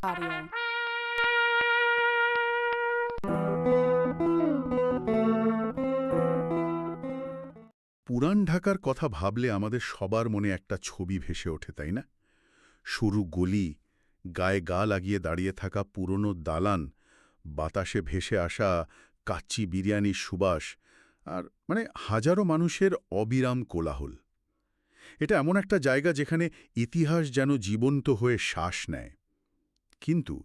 Audio. পুরান ঢাকার কথা ভাবলে আমাদের সবার মনে একটা ছবি ভেসে ওঠে, তাই না? সরু গলি, গায়ে গা লাগিয়ে দাঁড়িয়ে থাকা পুরনো দালান, বাতাসে ভেসে আসা কাচ্চি বিরিয়ানির সুবাস, আর হাজারো মানুষের অবিরাম কোলাহল। এটা এমন একটা জায়গা যেখানে ইতিহাস যেন জীবন্ত হয়ে শ্বাস নেয়। কিন্তু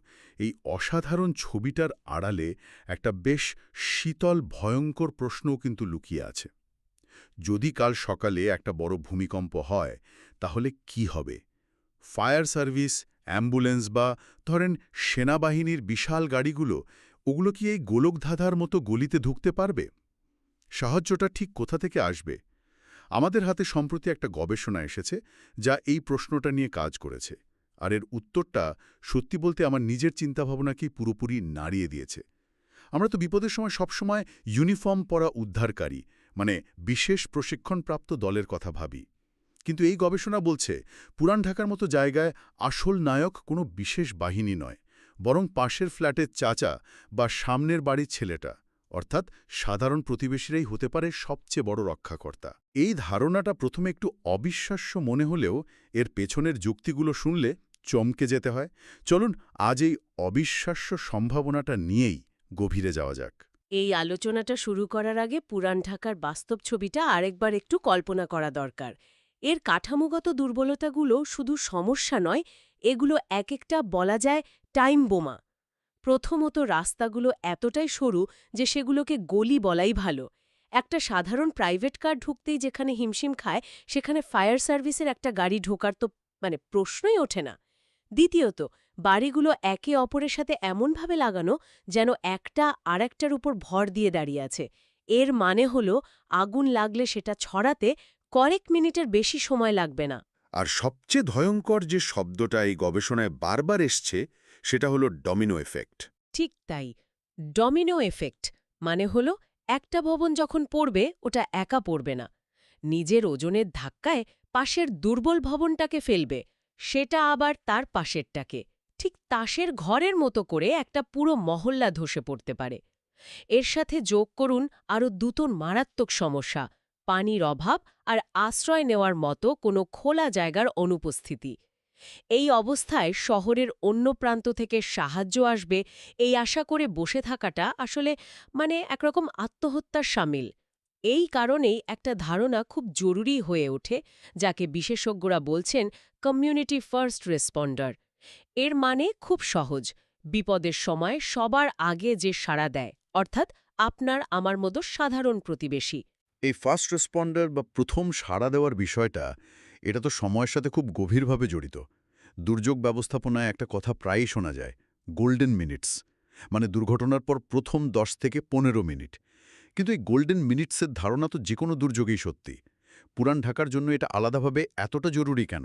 এই অসাধারণ ছবিটার আড়ালে একটা বেশ শীতল ভয়ঙ্কর প্রশ্নও কিন্তু লুকিয়ে আছে। যদি কাল সকালে একটা বড় ভূমিকম্প হয়, তাহলে কি হবে? ফায়ার সার্ভিস, অ্যাম্বুলেন্স বা ধরেন সেনাবাহিনীর বিশাল গাড়িগুলো, ওগুলো কি এই গোলকধাঁধার মতো গলিতে ঢুকতে পারবে? সাহায্যটা ঠিক কোথা থেকে আসবে? আমাদের হাতে সম্প্রতি একটা গবেষণা এসেছে যা এই প্রশ্নটা নিয়ে কাজ করেছে, আর এর উত্তরটা সত্যি বলতে আমার নিজের চিন্তাভাবনাকেই পুরোপুরি নাড়িয়ে দিয়েছে। আমরা তো বিপদের সময় সবসময় ইউনিফর্ম পরা উদ্ধারকারী, বিশেষ প্রশিক্ষণপ্রাপ্ত দলের কথা ভাবি। কিন্তু এই গবেষণা বলছে পুরান ঢাকার মতো জায়গায় আসল নায়ক কোনো বিশেষ বাহিনী নয়, বরং পাশের ফ্ল্যাটের চাচা বা সামনের বাড়ির ছেলেটা, অর্থাৎ সাধারণ প্রতিবেশীরাই হতে পারে সবচেয়ে বড় রক্ষাকর্তা। এই ধারণাটা প্রথমে একটু অবিশ্বাস্য মনে হলেও এর পেছনের যুক্তিগুলো শুনলে চমকে যেতে হয়। চলুন আজ এই অবিশ্বাস্য সম্ভাবনাটা নিয়েই গভীরে যাওয়া যাক। এই আলোচনাটা শুরু করার আগে পুরান ঢাকার বাস্তব ছবিটা আরেকবার একটু কল্পনা করা দরকার। এর কাঠামোগত দুর্বলতাগুলো শুধু সমস্যা নয়, এগুলো এক একটা বলা যায় টাইম বোমা। প্রথমত, রাস্তাগুলো এতটাই সরু যে সেগুলোকে গলি বলাই ভালো। একটা সাধারণ প্রাইভেট কার ঢুকতেই যেখানে হিমশিম খায়, সেখানে ফায়ার সার্ভিসের একটা গাড়ি ঢোকার তো প্রশ্নই ওঠে না। দ্বিতীয়ত, বাড়িগুলো একে অপরের সাথে এমনভাবে লাগানো যেন একটা আরেকটার উপর ভর দিয়ে দাঁড়িয়ে আছে। এর মানে হলো আগুন লাগলে সেটা ছড়াতে কয়েক মিনিটের বেশি সময় লাগবে না। আর সবচেয়ে ভয়ঙ্কর যে শব্দটা এই গবেষণায় বারবার এসছে সেটা হলো ডমিনো এফেক্ট। ঠিক তাই, ডমিনো এফেক্ট মানে হলো একটা ভবন যখন পড়বে ওটা একা পড়বে না, নিজের ওজনের ধাক্কায় পাশের দুর্বল ভবনটাকে ফেলবে, সেটা আবার তার পাশেরটাকে, ঠিক তাসের ঘরের মতো করে একটা পুরো মহল্লা ধসে পড়তে পারে। এর সাথে যোগ করুন আরও দুটো মারাত্মক সমস্যা: পানির অভাব আর আশ্রয় নেওয়ার মতো কোনো খোলা জায়গার অনুপস্থিতি। এই অবস্থায় শহরের অন্য প্রান্ত থেকে সাহায্য আসবে এই আশা করে বসে থাকাটা আসলে একরকম আত্মহত্যার শামিল। এই কারণেই একটা ধারণা খুব জরুরি হয়ে ওঠে, যাকে বিশেষজ্ঞরা বলছেন কমিউনিটি ফার্স্ট রেসপন্ডার। এর মানে খুব সহজ: বিপদের সময় সবার আগে যে সাড়া দেয়, অর্থাৎ আপনার আমার মতো সাধারণ প্রতিবেশী। এই ফার্স্ট রেসপন্ডার বা প্রথম সাড়া দেওয়ার বিষয়টা, এটা তো সময়ের সাথে খুব গভীরভাবে জড়িত। দুর্যোগ ব্যবস্থাপনায় একটা কথা প্রায়ই শোনা যায়, গোল্ডেন মিনিটস, দুর্ঘটনার পর প্রথম 10 থেকে 15 মিনিট। কিন্তু এই গোল্ডেন মিনিটসের ধারণা তো যে কোনো দুর্যোগেই সত্যি। পুরান ঢাকার জন্য এটা আলাদাভাবে এতটা জরুরি কেন?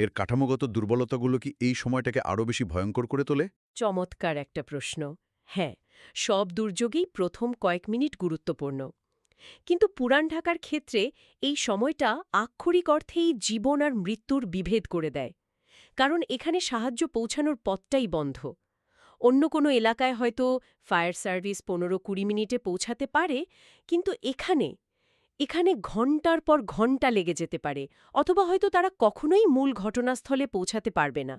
এর কাঠামোগত দুর্বলতাগুলো কি এই সময়টাকে আরও বেশি ভয়ঙ্কর করে তোলে? চমৎকার একটা প্রশ্ন। হ্যাঁ, সব দুর্যোগেই প্রথম কয়েক মিনিট গুরুত্বপূর্ণ। কিন্তু পুরান ঢাকার ক্ষেত্রে এই সময়টা আক্ষরিক অর্থেই জীবন আর মৃত্যুর বিভেদ করে দেয়। কারণ এখানে সাহায্য পৌঁছানোর পথটাই বন্ধ। অন্য কোনো এলাকায় হয়তো ফায়ার সার্ভিস 15-20 মিনিটে পৌঁছাতে পারে, কিন্তু এখানে ঘণ্টার পর ঘণ্টা লেগে যেতে পারে, অথবা হয়তো তারা কখনোই মূল ঘটনাস্থলে পৌঁছাতে পারবে না।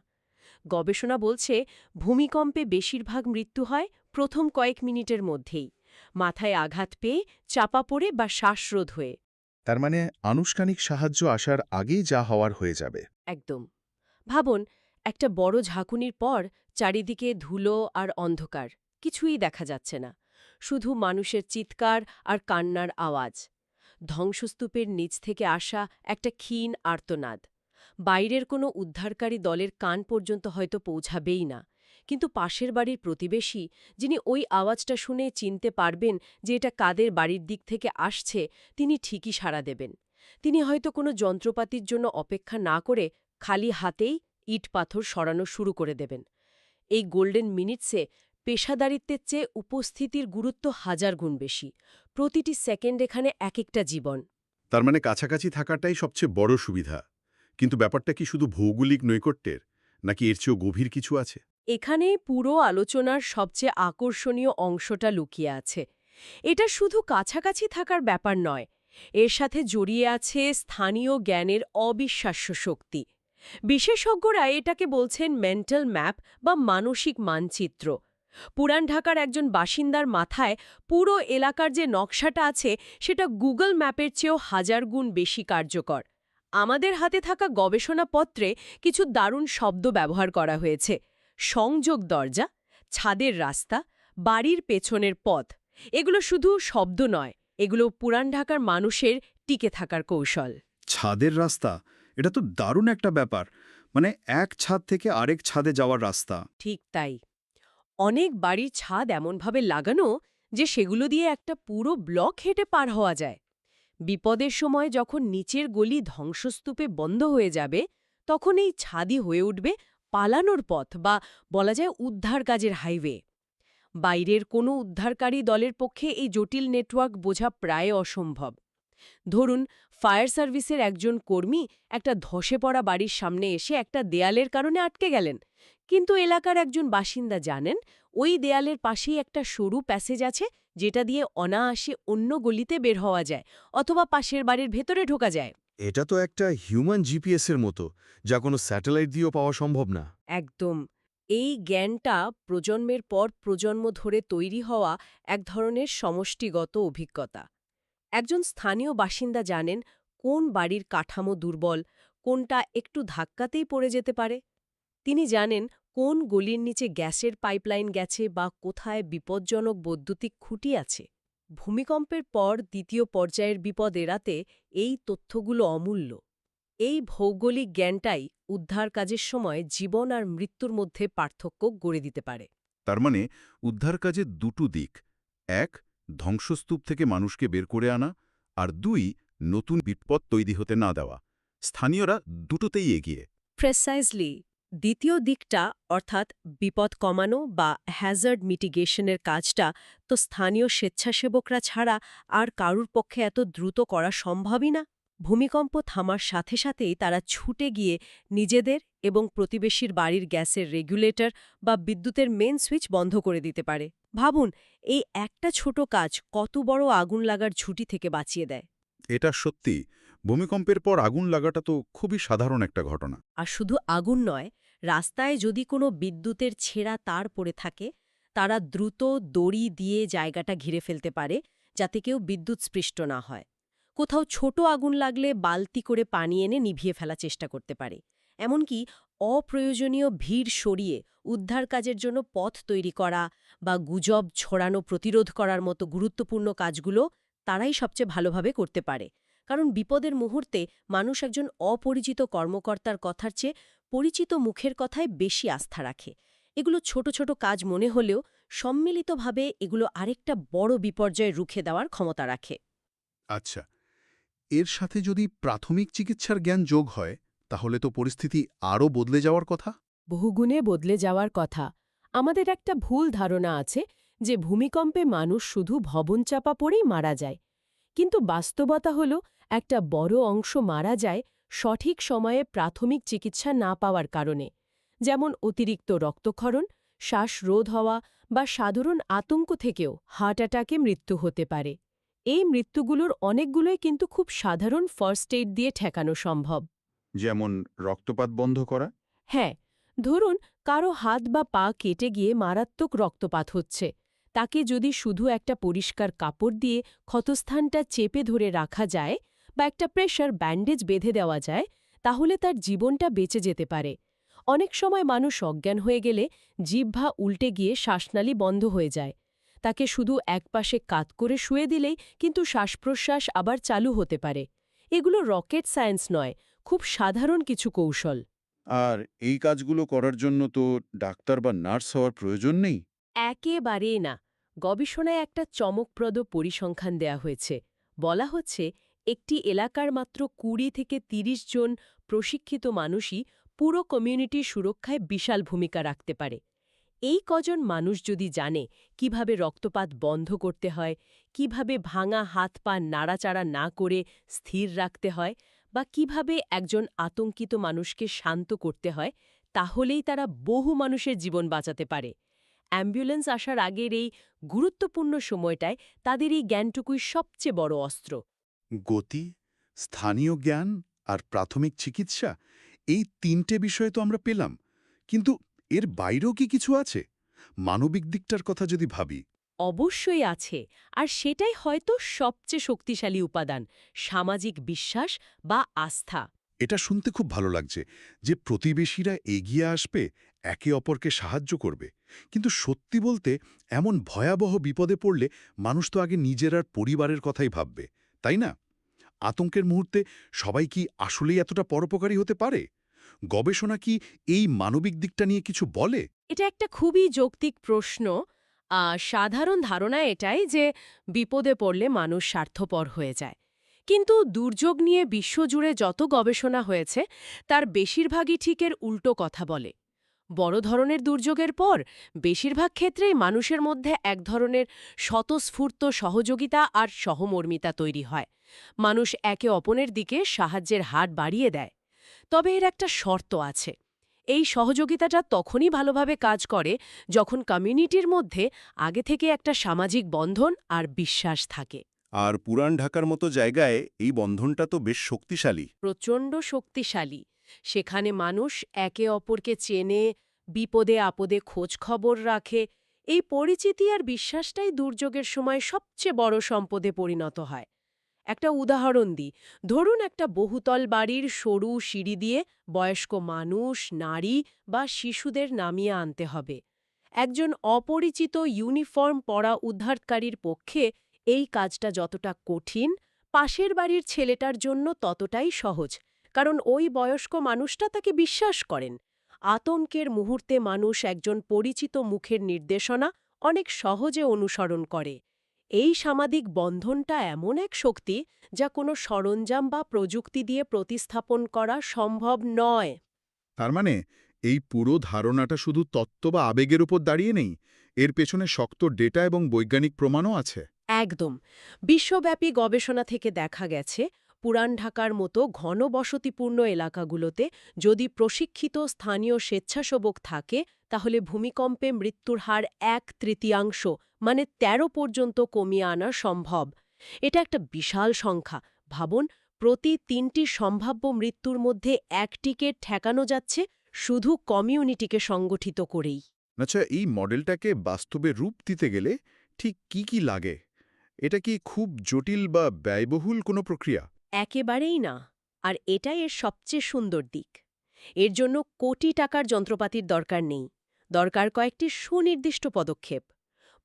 গবেষণা বলছে ভূমিকম্পে বেশিরভাগ মৃত্যু হয় প্রথম কয়েক মিনিটের মধ্যেই, মাথায় আঘাত পেয়ে, চাপা পড়ে বা শ্বাসরোধ হয়ে। তার মানে আনুষ্ঠানিক সাহায্য আসার আগেই যা হওয়ার হয়ে যাবে। একদম। ভাবুন, একটা বড় ঝাঁকুনির পর চারিদিকে ধুলো আর অন্ধকার, কিছুই দেখা যাচ্ছে না, শুধু মানুষের চিৎকার আর কান্নার আওয়াজ। ধ্বংসস্তূপের নিচ থেকে আসা একটা ক্ষীণ আর্তনাদ। বাইরের কোনো উদ্ধারকারী দলের কান পর্যন্ত হয়তো পৌঁছাবেই না, কিন্তু পাশের বাড়ির প্রতিবেশী, যিনি ওই আওয়াজটা শুনে চিনতে পারবেন যে এটা কাদের বাড়ির দিক থেকে আসছে, তিনি ঠিকই সাড়া দেবেন। তিনি হয়তো কোনো যন্ত্রপাতির জন্য অপেক্ষা না করে খালি হাতেই ইট পাথর সরানো শুরু করে দেবেন। এই গোল্ডেন মিনিটসে পেশাদারিত্বের চেয়ে উপস্থিতির গুরুত্ব হাজার গুণ বেশি। প্রতিটি সেকেন্ড এখানে এক একটা জীবন। তার কাছাকাছি থাকাটাই সবচেয়ে বড় সুবিধা। কিন্তু ব্যাপারটা কি শুধু ভৌগোলিক নৈকট্যের, নাকি এর চেয়েও গভীর কিছু আছে? এখানেই পুরো আলোচনার সবচেয়ে আকর্ষণীয় অংশটা লুকিয়ে আছে। এটা শুধু কাছাকাছি থাকার ব্যাপার নয়, এর সাথে জড়িয়ে আছে স্থানীয় জ্ঞানের অবিশ্বাস্য শক্তি। বিশেষজ্ঞরা এটাকে বলছেন মেন্টাল ম্যাপ বা মানসিক মানচিত্র। পুরান ঢাকার একজন বাসিন্দার মাথায় পুরো এলাকার যে নকশাটা আছে সেটা গুগল ম্যাপের চেয়েও 1000 গুণ বেশি কার্যকর। আমাদের হাতে থাকা গবেষণাপত্রে কিছু দারুণ শব্দ ব্যবহার করা হয়েছে: সংযোগ দরজা, ছাদের রাস্তা, বাড়ির পেছনের পথ। এগুলো শুধু শব্দ নয়, এগুলো পুরান ঢাকার মানুষের টিকে থাকার কৌশল। ছাদের রাস্তা, এটা তো দারুণ একটা ব্যাপার। মানে এক ছাদ থেকে আরেক ছাদে যাওয়ার রাস্তা। ঠিক তাই। অনেক বাড়ির ছাদ এমনভাবে লাগানো যে সেগুলো দিয়ে একটা পুরো ব্লক হেঁটে পার হওয়া যায়। বিপদের সময় যখন নিচের গলি ধ্বংসস্তূপে বন্ধ হয়ে যাবে, তখন এই ছাদই হয়ে উঠবে পালানোর পথ বা বলা যায় উদ্ধার কাজের হাইওয়ে। বাইরের কোনো উদ্ধারকারী দলের পক্ষে এই জটিল নেটওয়ার্ক বোঝা প্রায় অসম্ভব। ধরুন, ফায়ার সার্ভিসের একজন কর্মী একটা ধসে পড়া বাড়ির সামনে এসে একটা দেয়ালের কারণে আটকে গেলেন, কিন্তু এলাকার একজন বাসিন্দা জানেন ওই দেয়ালের পাশেই একটা সরু প্যাসেজ আছে যেটা দিয়ে অনায়াসে অন্য গলিতে বের হওয়া যায় অথবা পাশের বাড়ির ভেতরে ঢোকা যায়। এটা তো একটা হিউম্যান জিপিএসের মতো, যা কোনো স্যাটেলাইট দিয়েও পাওয়া সম্ভব না। একদম। এই জ্ঞানটা প্রজন্মের পর প্রজন্ম ধরে তৈরি হওয়া এক ধরনের সমষ্টিগত অভিজ্ঞতা। একজন স্থানীয় বাসিন্দা জানেন কোন বাড়ির কাঠামো দুর্বল, কোনটা একটু ধাক্কাতেই পড়ে যেতে পারে। তিনি জানেন কোন গলির নিচে গ্যাসের পাইপলাইন গেছে বা কোথায় বিপজ্জনক বৈদ্যুতিক খুঁটি আছে। ভূমিকম্পের পর দ্বিতীয় পর্যায়ের বিপদ এড়াতে এই তথ্যগুলো অমূল্য। এই ভৌগোলিক জ্ঞানটাই উদ্ধার কাজের সময় জীবন আর মৃত্যুর মধ্যে পার্থক্য গড়ে দিতে পারে। তার মানে উদ্ধার কাজের দুটো দিক: এক, ধ্বংসস্তূপ থেকে মানুষকে বের করে আনা, আর দুই, নতুন বিপদ তৈরি হতে না দেওয়া। স্থানীয়রা দুটোতেই এগিয়ে। প্রেসাইজলি। দ্বিতীয় দিকটা, অর্থাৎ বিপদ কমানো বা হ্যাজার্ড মিটিগেশনের কাজটা, তো স্থানীয় স্বেচ্ছাসেবকরা ছাড়া আর কারুর পক্ষে এত দ্রুত করা সম্ভবই না। ভূমিকম্প থামার সাথে সাথেই তারা ছুটে গিয়ে নিজেদের এবং প্রতিবেশীর বাড়ির গ্যাসের রেগুলেটর বা বিদ্যুতের মেন সুইচ বন্ধ করে দিতে পারে। ভাবুন, এই একটা ছোট কাজ কত বড় আগুন লাগার ঝুঁকি থেকে বাঁচিয়ে দেয়। এটা সত্যি, ভূমিকম্পের পর আগুন লাগাটা তো খুবই সাধারণ একটা ঘটনা। আর শুধু আগুন নয়, রাস্তায় যদি কোনো বিদ্যুতের ছেঁড়া তার পড়ে থাকে, তারা দ্রুত দড়ি দিয়ে জায়গাটা ঘিরে ফেলতে পারে যাতে কেউ বিদ্যুৎস্পৃষ্ট না হয়। কোথাও ছোট আগুন লাগলে বালতি করে পানি এনে নিভিয়ে ফেলার চেষ্টা করতে পারে। এমনকি অপ্রয়োজনীয় ভিড় সরিয়ে উদ্ধার কাজের জন্য পথ তৈরি করা বা গুজব ছড়ানো প্রতিরোধ করার মতো গুরুত্বপূর্ণ কাজগুলো তারাই সবচেয়ে ভালোভাবে করতে পারে। কারণ বিপদের মুহূর্তে মানুষ একজন অপরিচিত কর্মকর্তার কথার চেয়ে পরিচিত মুখের কথায় বেশি আস্থা রাখে। এগুলো ছোট ছোট কাজ মনে হলেও সম্মিলিতভাবে এগুলো আরেকটা বড় বিপর্যয় রুখে দেওয়ার ক্ষমতা রাখে। আচ্ছা, এর সাথে যদি প্রাথমিক চিকিৎসার জ্ঞান যোগ হয়, তাহলে তো পরিস্থিতি আরও বদলে যাওয়ার কথা। বহুগুণে বদলে যাওয়ার কথা। আমাদের একটা ভুল ধারণা আছে যে ভূমিকম্পে মানুষ শুধু ভবন চাপা পড়েই মারা যায়। কিন্তু বাস্তবতা হল একটা বড় অংশ মারা যায় সঠিক সময়ে প্রাথমিক চিকিৎসা না পাওয়ার কারণে, যেমন অতিরিক্ত রক্তক্ষরণ, শ্বাসরোধ হওয়া বা সাধারণ আতঙ্ক থেকেও হার্ট অ্যাটাকে মৃত্যু হতে পারে। এই মৃত্যুগুলোর অনেকগুলোই কিন্তু খুব সাধারণ ফার্স্ট এইড দিয়ে ঠেকানো সম্ভব। যেমন রক্তপাত বন্ধ করা। হ্যাঁ, ধরুন কারো হাত বা পা কেটে গিয়ে মারাত্মক রক্তপাত হচ্ছে। তাকে যদি শুধু একটা পরিষ্কার কাপড় দিয়ে ক্ষতস্থানটা চেপে ধরে রাখা যায় বা একটা প্রেশার ব্যান্ডেজ বেঁধে দেওয়া যায়, তাহলে তার জীবনটা বেঁচে যেতে পারে। অনেক সময় মানুষ অজ্ঞান হয়ে গেলে জিহ্বা উল্টে গিয়ে শ্বাসনালী বন্ধ হয়ে যায়। তাকে শুধু একপাশে কাত করে শুয়ে দিলেই কিন্তু শ্বাসপ্রশ্বাস আবার চালু হতে পারে। এগুলো রকেট সায়েন্স নয়, খুব সাধারণ কিছু কৌশল। আর এই কাজগুলো করার জন্য তো ডাক্তার বা নার্স হওয়ার প্রয়োজন নেই। একেবারে না। গবেষণায় একটা চমকপ্রদ পরিসংখ্যান দেয়া হয়েছে। বলা হচ্ছে একটি এলাকার মাত্র ২০ থেকে ৩০ জন প্রশিক্ষিত মানুষই পুরো কমিউনিটির সুরক্ষায় বিশাল ভূমিকা রাখতে পারে। এই কজন মানুষ যদি জানে কিভাবে রক্তপাত বন্ধ করতে হয়, কিভাবে ভাঙা হাত পা নাড়াচাড়া না করে স্থির রাখতে হয়, বা কিভাবে একজন আতঙ্কিত মানুষকে শান্ত করতে হয়, তাহলেই তারা বহু মানুষের জীবন বাঁচাতে পারে। অ্যাম্বুলেন্স আসার আগের এই গুরুত্বপূর্ণ সময়টায় তাদের এই জ্ঞানটুকুই সবচেয়ে বড় অস্ত্র। গতি, স্থানীয় জ্ঞান আর প্রাথমিক চিকিৎসা, এই 3টে বিষয় তো আমরা পেলাম, কিন্তু এর বাইরেও কি কিছু আছে? মানবিক দিকটার কথা যদি ভাবি। অবশ্যই আছে, আর সেটাই হয়তো সবচেয়ে শক্তিশালী উপাদান, সামাজিক বিশ্বাস বা আস্থা। এটা শুনতে খুব ভালো লাগছে যে প্রতিবেশীরা এগিয়ে আসবে, একে অপরকে সাহায্য করবে। কিন্তু সত্যি বলতে এমন ভয়াবহ বিপদে পড়লে মানুষ তো আগে নিজের আর পরিবারের কথাই ভাববে, তাই না? আতঙ্কের মুহূর্তে সবাই কি আসলেই এতটা পরোপকারী হতে পারে? গবেষণা কি এই মানবিক দিকটা নিয়ে কিছু বলে? এটা একটা খুবই যৌক্তিক প্রশ্ন। সাধারণ ধারণা এটাই যে বিপদে পড়লে মানুষ স্বার্থপর হয়ে যায়। কিন্তু দুর্যোগ নিয়ে বিশ্বজুড়ে যত গবেষণা হয়েছে তার বেশিরভাগই ঠিক এর উল্টো কথা বলে। বড় ধরনের দুর্যোগের পর বেশিরভাগ ক্ষেত্রেই মানুষের মধ্যে এক ধরনের স্বতঃস্ফূর্ত সহযোগিতা আর সহমর্মিতা তৈরি হয়। মানুষ একে অপরের দিকে সাহায্যের হাত বাড়িয়ে দেয়। তবে এর একটা শর্ত আছে। এই সহযোগিতাটা তখনই ভালোভাবে কাজ করে যখন কমিউনিটির মধ্যে আগে থেকে একটা সামাজিক বন্ধন আর বিশ্বাস থাকে। আর পুরান ঢাকার মতো জায়গায় এই বন্ধনটা তো বেশ শক্তিশালী। প্রচণ্ড শক্তিশালী। সেখানে মানুষ একে অপরকে চেনে, বিপদে আপদে খোঁজ খবর রাখে। এই পরিচিতি আর বিশ্বাসটাই দুর্যোগের সময় সবচেয়ে বড় সম্পদে পরিণত হয়। একটা উদাহরণ দিই। ধরুন একটা বহুতল বাড়ির সরু সিঁড়ি দিয়ে বয়স্ক মানুষ, নারী বা শিশুদের নামিয়ে আনতে হবে। একজন অপরিচিত ইউনিফর্ম পরা উদ্ধারকারীর পক্ষে এই কাজটা যতটা কঠিন, পাশের বাড়ির ছেলেটার জন্য ততটাই সহজ, কারণ ওই বয়স্ক মানুষটা তাকে বিশ্বাস করেন। আতঙ্কের মুহূর্তে মানুষ একজন পরিচিত মুখের নির্দেশনা অনেক সহজে অনুসরণ করে। এই সামাজিক বন্ধনটা এমন এক শক্তি যা কোনো সরঞ্জাম বা প্রযুক্তি দিয়ে প্রতিস্থাপন করা সম্ভব নয়। তার মানে এই পুরো ধারণাটা শুধু তত্ত্ব বা আবেগের উপর দাঁড়িয়ে নেই, এর পেছনে শক্ত ডেটা এবং বৈজ্ঞানিক প্রমাণও আছে। একদম। বিশ্বব্যাপী গবেষণা থেকে দেখা গেছে, পুরান ঢাকার মতো ঘনবসতিপূর্ণ এলাকাগুলোতে যদি প্রশিক্ষিত স্থানীয় স্বেচ্ছাসেবক থাকে, তাহলে ভূমিকম্পে মৃত্যুর হার 1/3, মানে 13 পর্যন্ত কমিয়ে আনা সম্ভব। এটা একটা বিশাল সংখ্যা। ভাবুন, প্রতি 3টি সম্ভাব্য মৃত্যুর মধ্যে একটিকে ঠেকানো যাচ্ছে শুধু কমিউনিটিকে সংগঠিত করেই। আচ্ছা, এই মডেলটাকে বাস্তবে রূপ দিতে গেলে ঠিক কি কি লাগে? এটা কি খুব জটিল বা ব্যয়বহুল কোনো প্রক্রিয়া? একেবারেই না। আর এটাই এর সবচেয়ে সুন্দর দিক। এর জন্য কোটি টাকার যন্ত্রপাতির দরকার নেই। দরকার কয়েকটি সুনির্দিষ্ট পদক্ষেপ।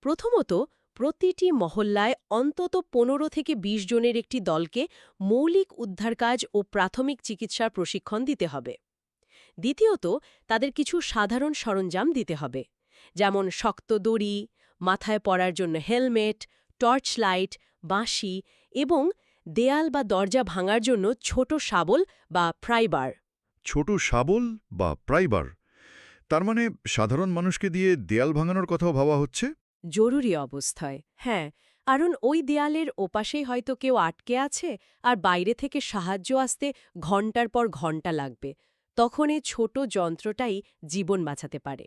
প্রথমত, প্রতিটি মহল্লায় অন্তত 15 থেকে 20 জনের একটি দলকে মৌলিক উদ্ধার কাজ ও প্রাথমিক চিকিৎসার প্রশিক্ষণ দিতে হবে। দ্বিতীয়ত, তাদের কিছু সাধারণ সরঞ্জাম দিতে হবে, যেমন শক্ত দড়ি, মাথায় পরার জন্য হেলমেট, টর্চ লাইট, বাঁশি এবং দেয়াল বা দরজা ভাঙার জন্য ছোট শাবল বা প্রাইবার। ছোট শাবল বা প্রাইবার? তার মানে সাধারণ মানুষকে দিয়ে দেয়াল ভাঙানোর কথাও ভাবা হচ্ছে? জরুরি অবস্থায়, হ্যাঁ। কারণ ওই দেয়ালের ওপাশেই হয়তো কেউ আটকে আছে আর বাইরে থেকে সাহায্য আসতে ঘণ্টার পর ঘণ্টা লাগবে। তখন এই ছোট যন্ত্রটাই জীবন বাঁচাতে পারে।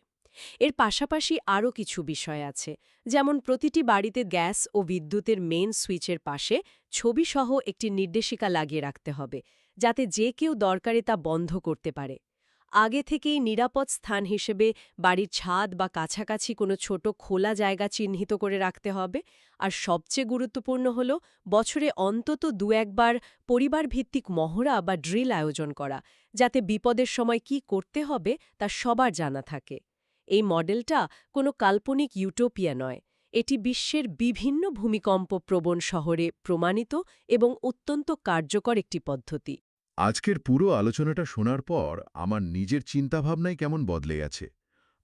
এর পাশাপাশি আরও কিছু বিষয় আছে, যেমন প্রতিটি বাড়িতে গ্যাস ও বিদ্যুতের মেইন সুইচের পাশে ছবিসহ একটি নির্দেশিকা লাগিয়ে রাখতে হবে, যাতে যে কেউ দরকারে তা বন্ধ করতে পারে। আগে থেকেই নিরাপদ স্থান হিসেবে বাড়ির ছাদ বা কাছাকাছি কোনো ছোট খোলা জায়গা চিহ্নিত করে রাখতে হবে। আর সবচেয়ে গুরুত্বপূর্ণ হল বছরে অন্তত 2-1 বার পরিবারভিত্তিক মহড়া বা ড্রিল আয়োজন করা, যাতে বিপদের সময় কি করতে হবে তা সবার জানা থাকে। এই মডেলটা কোনো কাল্পনিক ইউটোপিয়া নয়। এটি বিশ্বের বিভিন্ন ভূমিকম্প-প্রবণ শহরে প্রমাণিত এবং অত্যন্ত কার্যকর একটি পদ্ধতি। আজকের পুরো আলোচনাটা শোনার পর আমার নিজের চিন্তাভাবনাই কেমন বদলে গেছে।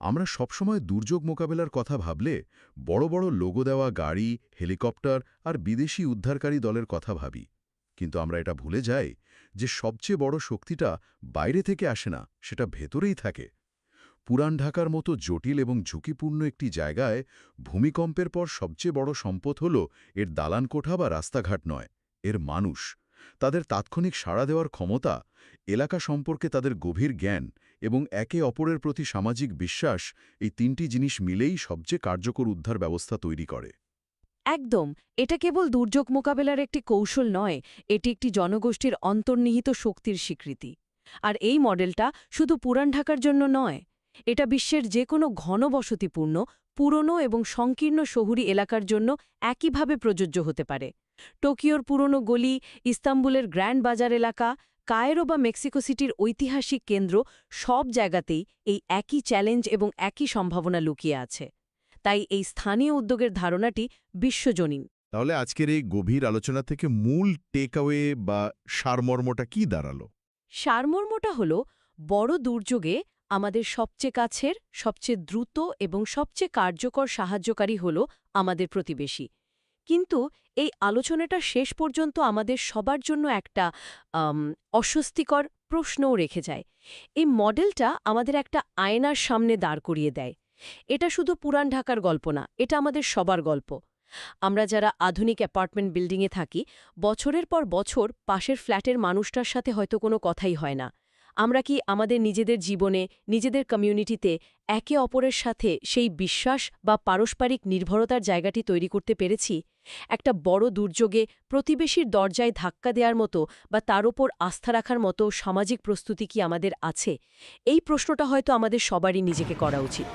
আমরা সবসময় দুর্যোগ মোকাবেলার কথা ভাবলে বড় বড় লোগো দেওয়া গাড়ি, হেলিকপ্টার আর বিদেশি উদ্ধারকারী দলের কথা ভাবি। কিন্তু আমরা এটা ভুলে যাই যে সবচেয়ে বড় শক্তিটা বাইরে থেকে আসে না, সেটা ভেতরেই থাকে। পুরান ঢাকার মতো জটিল এবং ঝুঁকিপূর্ণ একটি জায়গায় ভূমিকম্পের পর সবচেয়ে বড় সম্পদ হল এর দালানকোঠা বা রাস্তাঘাট নয়, এর মানুষ। তাদের তাৎক্ষণিক সাড়া দেওয়ার ক্ষমতা, এলাকা সম্পর্কে তাদের গভীর জ্ঞান এবং একে অপরের প্রতি সামাজিক বিশ্বাস, এই 3টি জিনিস মিলেই সবচেয়ে কার্যকর উদ্ধার ব্যবস্থা তৈরি করে। একদম, এটা কেবল দুর্যোগ মোকাবেলার একটি কৌশল নয়, এটি একটি জনগোষ্ঠীর অন্তর্নিহিত শক্তির স্বীকৃতি। আর এই মডেলটা শুধু পুরান ঢাকার জন্য নয়, এটা বিশ্বের যে কোনো ঘনবসতিপূর্ণ, পুরনো এবং সংকীর্ণ শহুরি এলাকার জন্য একইভাবে প্রযোজ্য হতে পারে। টোকিওর পুরনো গলি, ইস্তাম্বুলের গ্র্যান্ড বাজার এলাকা, কায়রো বা মেক্সিকো সিটির ঐতিহাসিক কেন্দ্র, সব জায়গাতেই এই একই চ্যালেঞ্জ এবং একই সম্ভাবনা লুকিয়ে আছে। তাই এই স্থানীয় উদ্যোগের ধারণাটি বিশ্বজনীন। তাহলে আজকের এই গভীর আলোচনা থেকে মূল টেকঅ্যাওয়ে বা সারমর্মটা কি দাঁড়ালো? সারমর্মটা হল, বড় দুর্যোগে আমাদের সবচেয়ে কাছের, সবচেয়ে দ্রুত এবং সবচেয়ে কার্যকর সাহায্যকারী হল আমাদের প্রতিবেশী। কিন্তু এই আলোচনাটা শেষ পর্যন্ত আমাদের সবার জন্য একটা অস্বস্তিকর প্রশ্নও রেখে যায়। এই মডেলটা আমাদের একটা আয়নার সামনে দাঁড় করিয়ে দেয়। এটা শুধু পুরান ঢাকার গল্প না, এটা আমাদের সবার গল্প। আমরা যারা আধুনিক অ্যাপার্টমেন্ট বিল্ডিংয়ে থাকি, বছরের পর বছর পাশের ফ্ল্যাটের মানুষটার সাথে হয়তো কোনো কথাই হয় না। আমরা কি আমাদের নিজেদের জীবনে, নিজেদের কমিউনিটিতে একে অপরের সাথে সেই বিশ্বাস বা পারস্পরিক নির্ভরতার জায়গাটি তৈরি করতে পেরেছি? একটা বড় দুর্যোগে প্রতিবেশীর দরজায় ধাক্কা দেওয়ার মতো বা তার ওপর আস্থা রাখার মতো সামাজিক প্রস্তুতি কি আমাদের আছে? এই প্রশ্নটা হয়তো আমাদের সবারই নিজেকে করা উচিত।